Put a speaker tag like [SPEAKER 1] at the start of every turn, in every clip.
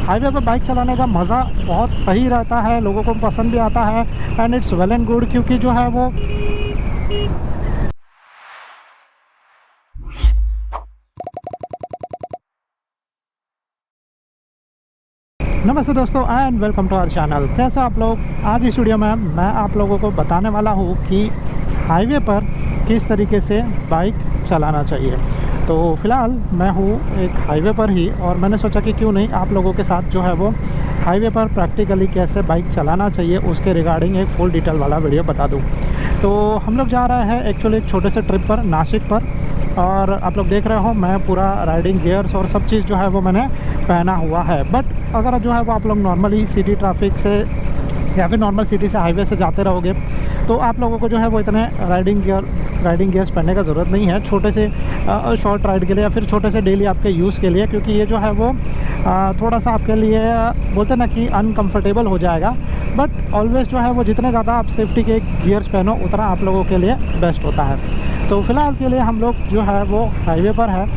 [SPEAKER 1] Highway पर bike चलाने का मज़ा बहुत सही रहता है, लोगों को पसंद भी आता है and it's well and good, क्योंकि जो है वो नमस्ते दोस्तों and welcome to our channel. कैसे आप लोग? आज इस वीडियो में मैं आप लोगों को बताने वाला हूँ कि हाईवे पर किस तरीके से बाइक चलाना चाहिए। तो फ़िलहाल मैं हूँ एक हाईवे पर ही और मैंने सोचा कि क्यों नहीं आप लोगों के साथ जो है वो हाईवे पर प्रैक्टिकली कैसे बाइक चलाना चाहिए उसके रिगार्डिंग एक फुल डिटेल वाला वीडियो बता दूँ। तो हम लोग जा रहे हैं एक्चुअली एक छोटे से ट्रिप पर नासिक पर, और आप लोग देख रहे हो मैं पूरा राइडिंग गियर्स और सब चीज़ जो है वो मैंने पहना हुआ है। बट अगर जो है वो आप लोग नॉर्मली सिटी ट्रैफिक से या फिर नॉर्मल सिटी से हाईवे से जाते रहोगे तो आप लोगों को जो है वो इतने राइडिंग गियर्स पहनने का ज़रूरत नहीं है, छोटे से शॉर्ट राइड के लिए या फिर छोटे से डेली आपके यूज़ के लिए, क्योंकि ये जो है वो थोड़ा सा आपके लिए बोलते ना कि अनकंफर्टेबल हो जाएगा। बट ऑलवेज़ जो है वो जितने ज़्यादा आप सेफ्टी के गियर्स पहनो उतना आप लोगों के लिए बेस्ट होता है। तो फ़िलहाल के लिए हम लोग जो है वो हाईवे पर है।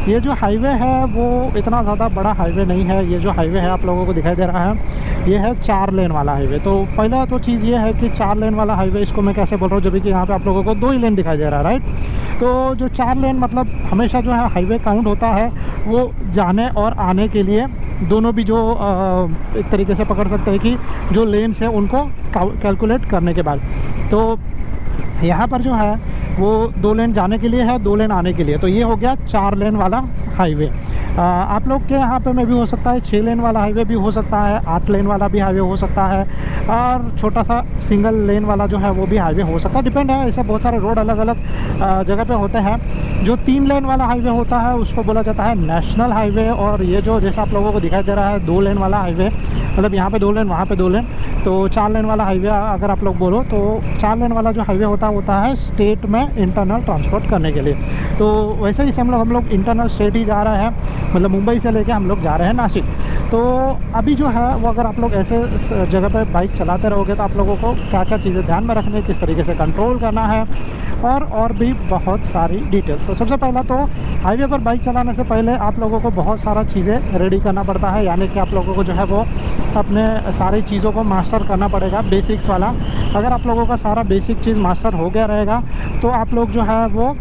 [SPEAKER 1] ये जो हाईवे है वो इतना ज़्यादा बड़ा हाईवे नहीं है। ये जो हाईवे है आप लोगों को दिखाई दे रहा है ये है 4 लेन वाला हाईवे। तो पहला तो चीज़ ये है कि 4 लेन वाला हाईवे, इसको मैं कैसे बोल रहा हूँ जब कि यहाँ पे आप लोगों को 2 ही लेन दिखाई दे रहा है, राइट। तो जो 4 लेन मतलब हमेशा जो है हाईवे काउंट होता है वो जाने और आने के लिए, दोनों भी जो एक तरीके से पकड़ सकते हैं कि जो लेन्स है उनको कैलकुलेट करने के बाद। तो यहाँ पर जो है वो 2 लेन जाने के लिए है, 2 लेन आने के लिए। तो ये हो गया 4 लेन वाला हाईवे। आप लोग के यहाँ पे में भी हो सकता है 6 लेन वाला हाईवे भी हो सकता है, 8 लेन वाला भी हाईवे हो सकता है, और छोटा सा सिंगल लेन वाला जो है वो भी हाईवे हो सकता है, डिपेंड है। ऐसे बहुत सारे रोड अलग अलग जगह पे होते हैं। जो 3 लेन वाला हाईवे होता है उसको बोला जाता है नेशनल हाईवे, और ये जो जैसे आप लोगों को दिखाई दे रहा है 2 लेन वाला हाईवे, मतलब यहाँ पे 2 लेन वहाँ पे 2 लेन, तो 4 लेन वाला हाईवे अगर आप लोग बोलो तो 4 लेन वाला जो हाईवे होता है स्टेट में इंटरनल ट्रांसपोर्ट करने के लिए। तो वैसे ही से हम लोग इंटरनल स्टेट ही जा रहे हैं, मतलब मुंबई से लेके हम लोग जा रहे हैं नासिक। तो अभी जो है वो अगर आप लोग ऐसे जगह पर बाइक चलाते रहोगे तो आप लोगों को क्या क्या चीज़ें ध्यान में रखनी है, किस तरीके से कंट्रोल करना है, और भी बहुत सारी डिटेल्स। तो सबसे पहला तो हाईवे पर बाइक चलाने से पहले आप लोगों को बहुत सारा चीज़ें रेडी करना पड़ता है, यानी कि आप लोगों को जो है वो अपने सारी चीज़ों को मास्टर करना पड़ेगा, बेसिक्स वाला। अगर आप लोगों का सारा बेसिक चीज़ मास्टर हो गया रहेगा तो आप लोग जो है वो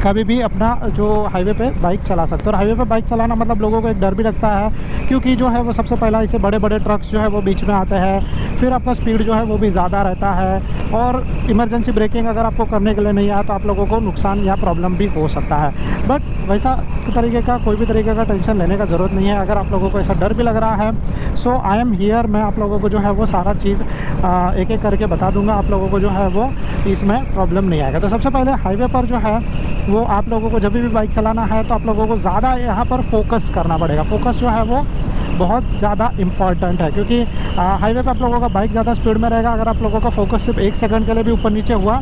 [SPEAKER 1] कभी भी अपना जो हाईवे पे बाइक चला सकते हो। और हाईवे पे बाइक चलाना मतलब लोगों को एक डर भी लगता है, क्योंकि जो है वो सबसे पहला इसे बड़े बड़े ट्रक्स जो है वो बीच में आते हैं, फिर आपका स्पीड जो है वो भी ज़्यादा रहता है, और इमरजेंसी ब्रेकिंग अगर आपको करने के लिए नहीं आया तो आप लोगों को नुकसान या प्रॉब्लम भी हो सकता है। बट वैसा तरीके का कोई भी तरीके का टेंशन लेने का ज़रूरत नहीं है। अगर आप लोगों को ऐसा डर भी लग रहा है सो आई एम हियर, मैं आप लोगों को जो है वो सारा चीज़ एक एक करके बता दूंगा, आप लोगों को जो है वो इसमें प्रॉब्लम नहीं आएगा। तो सबसे पहले हाईवे पर जो है वो आप लोगों को जब भी बाइक चलाना है तो आप लोगों को ज़्यादा यहाँ पर फोकस करना पड़ेगा। फोकस जो है वो बहुत ज़्यादा इम्पॉर्टेंट है, क्योंकि हाईवे पे आप लोगों का बाइक ज़्यादा स्पीड में रहेगा। अगर आप लोगों का फोकस सिर्फ 1 सेकंड के लिए भी ऊपर नीचे हुआ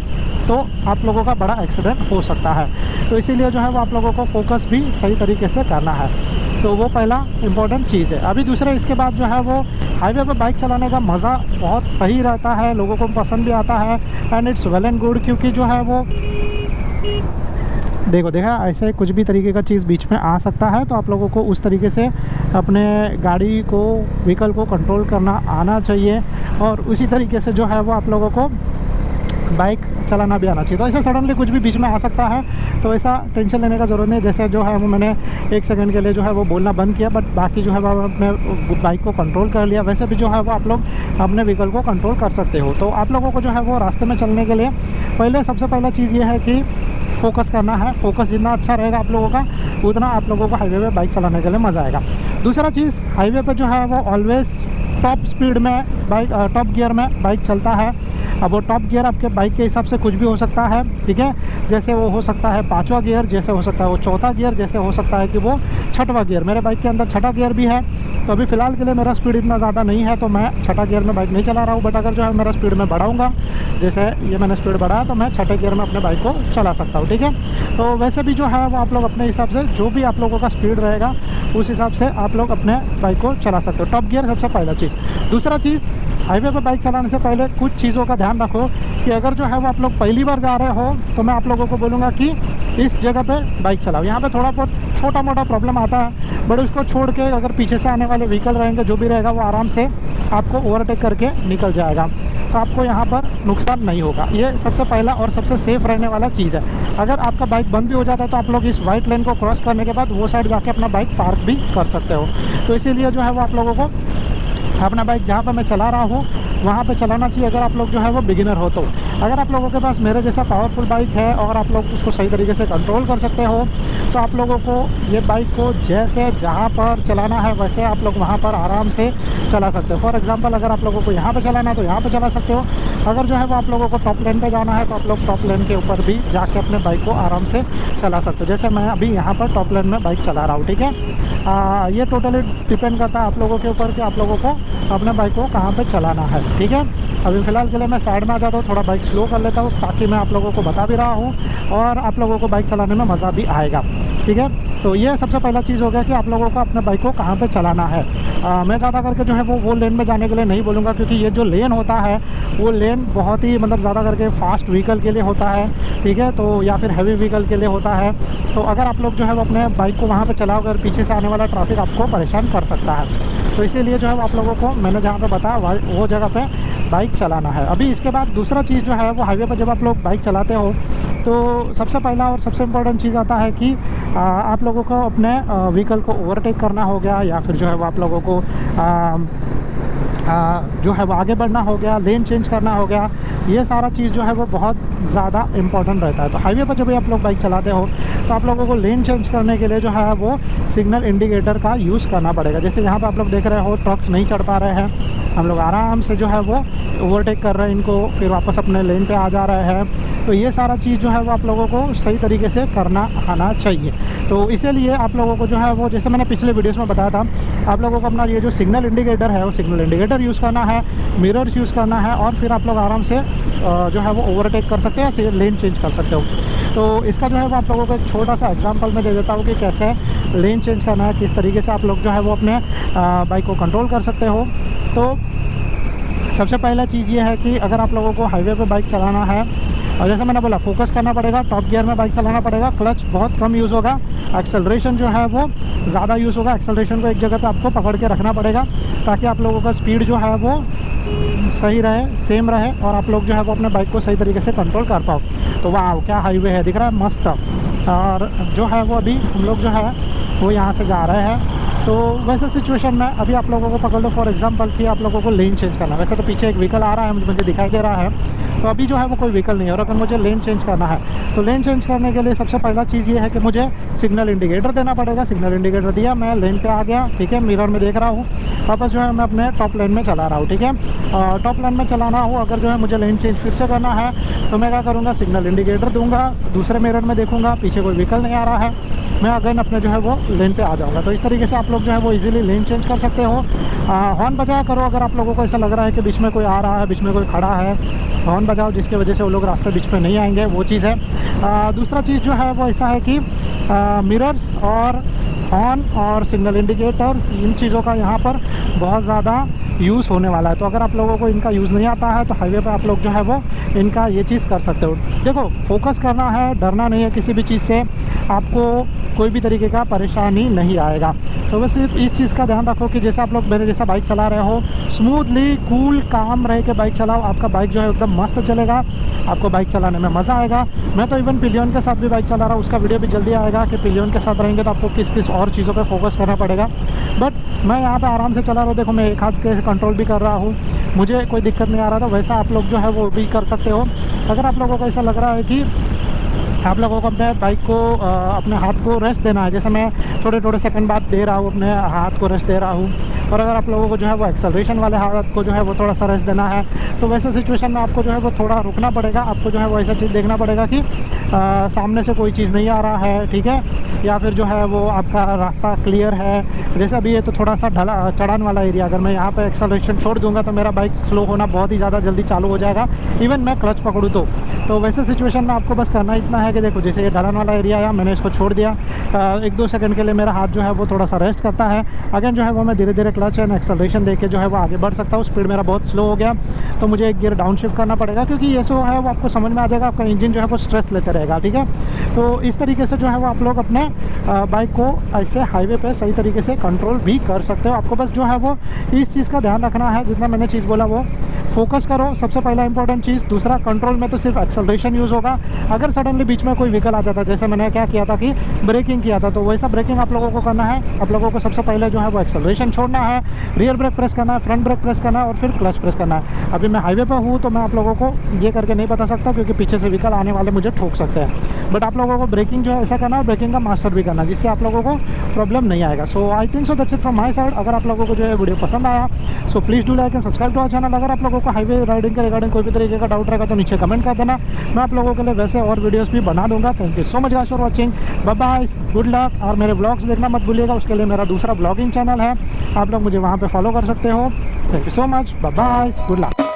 [SPEAKER 1] तो आप लोगों का बड़ा एक्सीडेंट हो सकता है। तो इसीलिए जो है वो आप लोगों को फोकस भी सही तरीके से करना है। तो वो पहला इम्पॉर्टेंट चीज़ है। अभी दूसरा इसके बाद जो है वो हाईवे पर बाइक चलाने का मज़ा बहुत सही रहता है, लोगों को पसंद भी आता है and it's well and good, क्योंकि जो है वो देखा ऐसे कुछ भी तरीके का चीज़ बीच में आ सकता है। तो आप लोगों को उस तरीके से अपने गाड़ी को, व्हीकल को कंट्रोल करना आना चाहिए, और उसी तरीके से जो है वो आप लोगों को बाइक चलाना भी आना चाहिए। तो ऐसा सडनली कुछ भी बीच में आ सकता है, तो ऐसा टेंशन लेने का ज़रूरत नहीं। जैसे जो है वो मैंने 1 सेकंड के लिए जो है वो बोलना बंद किया, बट बाकी जो है वो अपने बाइक को कंट्रोल कर लिया। वैसे भी जो है वो आप लोग अपने व्हीकल को कंट्रोल कर सकते हो। तो आप लोगों को जो है वो रास्ते में चलने के लिए पहले सबसे पहला चीज़ ये है कि फोकस करना है। फोकस जितना अच्छा रहेगा आप लोगों का उतना आप लोगों को हाईवे पे बाइक चलाने के लिए मज़ा आएगा। दूसरा चीज़, हाईवे पे जो है वो ऑलवेज़ टॉप स्पीड में बाइक, टॉप गियर में बाइक चलता है। अब वो टॉप गियर आपके बाइक के हिसाब से कुछ भी हो सकता है, ठीक है। जैसे वो हो सकता है 5वां गियर, जैसे हो सकता है वो 4था गियर, जैसे हो सकता है कि वो 6वां गियर। मेरे बाइक के अंदर 6ठा गियर भी है। तो अभी फ़िलहाल के लिए मेरा स्पीड इतना ज़्यादा नहीं है तो मैं 6ठा गियर में बाइक नहीं चला रहा हूँ। बट अगर जो है मेरा स्पीड में बढ़ाऊँगा, जैसे ये मैंने स्पीड बढ़ाया, तो मैं 6ठे गियर में अपने बाइक को चला सकता हूँ, ठीक है। तो वैसे भी जो है वो आप लोग अपने हिसाब से जो भी आप लोगों का स्पीड रहेगा उस हिसाब से आप लोग अपने बाइक को चला सकते हो। टॉप गियर सबसे पहला चीज़। दूसरा चीज़, हाईवे पर बाइक चलाने से पहले कुछ चीज़ों का ध्यान रखो कि अगर जो है वो आप लोग पहली बार जा रहे हो तो मैं आप लोगों को बोलूँगा कि इस जगह पे बाइक चलाओ। यहाँ पे थोड़ा बहुत छोटा मोटा प्रॉब्लम आता है, बट उसको छोड़ के अगर पीछे से आने वाले व्हीकल रहेंगे, जो भी रहेगा वो आराम से आपको ओवरटेक करके निकल जाएगा, तो आपको यहाँ पर नुकसान नहीं होगा। ये सबसे पहला और सबसे सेफ़ रहने वाला चीज़ है। अगर आपका बाइक बंद भी हो जाता है तो आप लोग इस वाइट लाइन को क्रॉस करने के बाद वो साइड जाके अपना बाइक पार्क भी कर सकते हो। तो इसीलिए जो है वो आप लोगों को अपना बाइक जहाँ पर मैं चला रहा हूँ वहाँ पे चलाना चाहिए, अगर आप लोग जो है वो बिगिनर हो तो। अगर आप लोगों के पास मेरे जैसा पावरफुल बाइक है और आप लोग उसको सही तरीके से कंट्रोल कर सकते हो, तो आप लोगों को ये बाइक को जैसे जहाँ पर चलाना है वैसे आप लोग वहाँ पर आराम से चला सकते हो। फॉर एग्जांपल, अगर आप लोगों को यहाँ पे चलाना है तो यहाँ पे चला सकते हो। अगर जो है वो आप लोगों को टॉप लाइन पे जाना है तो आप लोग टॉप लाइन के ऊपर भी जाके अपने बाइक को आराम से चला सकते हो। जैसे मैं अभी यहाँ पर टॉप लाइन में बाइक चला रहा हूँ, ठीक है। ये टोटली डिपेंड करता है आप लोगों के ऊपर कि आप लोगों को अपने बाइक को कहाँ पे चलाना है, ठीक है। अभी फ़िलहाल के लिए मैं साइड में आ जाता हूँ, थोड़ा बाइक स्लो कर लेता हूँ ताकि मैं आप लोगों को बता भी रहा हूँ और आप लोगों को बाइक चलाने में मज़ा भी आएगा, ठीक है। तो ये सबसे पहला चीज़ हो गया कि आप लोगों को अपने बाइक को कहाँ पे चलाना है। मैं ज़्यादा करके जो है वो लेन में जाने के लिए नहीं बोलूँगा, क्योंकि ये जो लेन होता है वो लेन बहुत ही मतलब ज़्यादा करके फास्ट व्हीकल के लिए होता है, ठीक है, तो या फिर हैवी व्हीकल के लिए होता है। तो अगर आप लोग जो है वो अपने बाइक को वहाँ पर चलाओ, अगर पीछे से आने वाला ट्रैफिक आपको परेशान कर सकता है। तो इसीलिए जो है आप लोगों को मैंने जहाँ पे बताया वो जगह पे बाइक चलाना है। अभी इसके बाद दूसरा चीज़ जो है वो हाईवे पर जब आप लोग बाइक चलाते हो तो सबसे पहला और सबसे इम्पोर्टेंट चीज़ आता है कि आप लोगों को अपने व्हीकल को ओवरटेक करना हो गया, या फिर जो है वो आप लोगों को जो है वो आगे बढ़ना हो गया, लेन चेंज करना हो गया। ये सारा चीज़ जो है वो बहुत ज़्यादा इम्पॉर्टेंट रहता है। तो हाईवे पर जब भी आप लोग बाइक चलाते हो तो आप लोगों को लेन चेंज करने के लिए जो है वो सिग्नल इंडिकेटर का यूज़ करना पड़ेगा। जैसे यहाँ पे आप लोग देख रहे हो ट्रक्स नहीं चढ़ पा रहे हैं, हम लोग आराम से जो है वो ओवरटेक कर रहे हैं इनको, फिर वापस अपने लेन पे आ जा रहे हैं। तो ये सारा चीज़ जो है वो आप लोगों को सही तरीके से करना आना चाहिए। तो इसीलिए आप लोगों को जो है वो, जैसे मैंने पिछले वीडियोस में बताया था, आप लोगों को अपना ये जो सिग्नल इंडिकेटर है वो सिग्नल इंडिकेटर यूज़ करना है, मिरर्स यूज़ करना है, और फिर आप लोग आराम से जो है वो ओवरटेक कर सकते हो या लेन चेंज कर सकते हो। तो इसका जो है वो आप लोगों को एक छोटा सा एग्जांपल मैं दे देता हूँ कि कैसे लेन चेंज करना है, किस तरीके से आप लोग जो है वो अपने बाइक को कंट्रोल कर सकते हो। तो सबसे पहला चीज़ ये है कि अगर आप लोगों को हाईवे पे बाइक चलाना है, और जैसे मैंने बोला फोकस करना पड़ेगा, टॉप गियर में बाइक चलाना पड़ेगा, क्लच बहुत कम यूज़ होगा, एक्सेलरेशन जो है वो ज़्यादा यूज़ होगा। एक्सेलरेशन को एक जगह पे आपको पकड़ के रखना पड़ेगा ताकि आप लोगों का स्पीड जो है वो सही रहे, सेम रहे, और आप लोग जो है वो अपने बाइक को सही तरीके से कंट्रोल कर पाओ। तो वाह क्या हाईवे है, दिख रहा है मस्त। और जो है वो अभी हम लोग जो है वो यहाँ से जा रहे हैं। तो वैसे सिचुएशन में अभी आप लोगों को पकड़ लो फॉर एग्जांपल कि आप लोगों को लेन चेंज करना है। वैसे तो पीछे एक व्हीकल आ रहा है, मुझे दिखाई दे रहा है, तो अभी जो है वो कोई व्हीकल नहीं है, और अगर मुझे लेन चेंज करना है तो लेन चेंज करने के लिए सबसे पहला चीज़ ये है कि मुझे सिग्नल इंडिकेटर देना पड़ेगा। सिग्नल इंडिकेटर दिया, मैं लेन पे आ गया, ठीक है, मिरर में देख रहा हूँ, वापस जो है मैं अपने टॉप लाइन में चला रहा हूँ, ठीक है। टॉप लाइन में चलाना हो, अगर जो है मुझे लेन चेंज फिर से करना है तो मैं क्या करूँगा, सिग्नल इंडिकेटर दूंगा, दूसरे मिरर में देखूँगा पीछे कोई व्हीकल नहीं आ रहा है, मैं अगेन अपने जो है वो लेन पे आ जाऊँगा। तो इस तरीके से आप लोग जो है वो इजीली लेन चेंज कर सकते हो। हॉर्न बजाया करो अगर आप लोगों को ऐसा लग रहा है कि बीच में कोई आ रहा है, बीच में कोई खड़ा है, हॉर्न बजाओ जिसकी वजह से वो लोग रास्ते बीच में नहीं आएंगे, वो चीज़ है। दूसरा चीज़ जो है वो ऐसा है कि मिरर्स और हॉर्न और सिग्नल इंडिकेटर्स, इन चीज़ों का यहाँ पर बहुत ज़्यादा यूज़ होने वाला है। तो अगर आप लोगों को इनका यूज़ नहीं आता है तो हाईवे पे आप लोग जो है वो इनका ये चीज़ कर सकते हो। देखो फोकस करना है, डरना नहीं है किसी भी चीज़ से, आपको कोई भी तरीके का परेशानी नहीं आएगा। तो बस इस चीज़ का ध्यान रखो कि जैसे आप लोग मेरे जैसा बाइक चला रहे हो, स्मूथली कूल काम रह के बाइक चलाओ, आपका बाइक जो है एकदम मस्त चलेगा, आपको बाइक चलाने में मज़ा आएगा। मैं तो इवन पिलियन के साथ भी बाइक चला रहा हूँ, उसका वीडियो भी जल्दी आएगा कि पिलियन के साथ रहेंगे तो आपको किस किस और चीज़ों पर फोकस करना पड़ेगा। बट मैं यहाँ पर आराम से चला रहा हूँ, देखो मैं एक हाथ के कंट्रोल भी कर रहा हूँ, मुझे कोई दिक्कत नहीं आ रहा था। वैसा आप लोग जो है वो भी कर सकते हो। अगर आप लोगों को ऐसा लग रहा है कि आप लोगों को अपने बाइक को अपने हाथ को रेस्ट देना है, जैसे मैं थोड़े थोड़े सेकंड बाद दे रहा हूँ, अपने हाथ को रेस्ट दे रहा हूँ, और अगर आप लोगों को जो है वो एक्सेलरेशन वाले हाथ को जो है वो थोड़ा सा रेस्ट देना है, तो वैसे सिचुएशन में आपको जो है वो थोड़ा रुकना पड़ेगा। आपको जो है वो ऐसा चीज़ देखना पड़ेगा कि सामने से कोई चीज़ नहीं आ रहा है, ठीक है, या फिर जो है वो आपका रास्ता क्लियर है। जैसे अभी ये तो थोड़ा सा ढला चढ़ान वाला एरिया, अगर मैं यहाँ पर एक्सेलरेशन छोड़ दूँगा तो मेरा बाइक स्लो होना बहुत ही ज़्यादा जल्दी चालू हो जाएगा, इवन मैं क्लच पकड़ूँ तो वैसे सिचुएशन में आपको बस करना इतना है कि कि देखो जैसे ये ढलान वाला एरिया है, मैंने इसको छोड़ दिया, 1-2 सेकंड के लिए मेरा हाथ जो है वो थोड़ा सा रेस्ट करता है। अगेन जो है वो मैं धीरे धीरे क्लच एंड एक्सेलरेशन देके जो है वो आगे बढ़ सकता हूँ। स्पीड मेरा बहुत स्लो हो गया तो मुझे एक गियर डाउन शिफ्ट करना पड़ेगा, क्योंकि ये सो है वो आपको समझ में आ जाएगा, आपका इंजन जो है वो स्ट्रेस लेते रहेगा, ठीक है। तो इस तरीके से जो है वो आप लोग अपने बाइक को ऐसे हाईवे पे सही तरीके से कंट्रोल भी कर सकते हो। आपको बस जो है वो इस चीज़ का ध्यान रखना है, जितना मैंने चीज़ बोला वो फोकस करो, सबसे पहला इंपॉर्टेंट चीज़। दूसरा, कंट्रोल में तो सिर्फ एक्सेलरेशन यूज़ होगा। अगर सडनली बीच में कोई व्हीकल आ जाता, जैसे मैंने क्या किया था कि ब्रेकिंग किया था, तो वैसा ब्रेकिंग आप लोगों को करना है। आप लोगों को सबसे पहले जो है वो एक्सेलरेशन छोड़ना है, रियर ब्रेक प्रेस करना है, फ्रंट ब्रेक प्रेस करना है और फिर क्लच प्रेस करना है। अभी मैं हाईवे पर हूँ तो मैं आप लोगों को ये करके नहीं बता सकता, क्योंकि पीछे से व्हीकल आने वाले मुझे ठोक सकते हैं। बट आप लोगों को ब्रेकिंग जो है ऐसा करना है, ब्रेकिंग का मास्टर भी करना है, जिससे आप लोगों को प्रॉब्लम नहीं आएगा। So I think so that's it from my side. अगर आप लोगों को जो है वीडियो पसंद आया so please do like and subscribe to our channel. अगर आप लोगों को हाईवे राइडिंग के रिगार्डिंग कोई भी तरीके का डाउट रहेगा तो नीचे कमेंट कर देना, मैं आप लोगों के लिए वैसे और वीडियोस भी बना दूंगा। Thank you so much guys for watching, bye bye, good luck. और मेरे व्लॉग्स देखना मत भूलिएगा, उसके लिए मेरा दूसरा ब्लॉगिंग चैनल है, आप लोग मुझे वहाँ पे फॉलो कर सकते हो। Thank you so much, bye bye, good luck.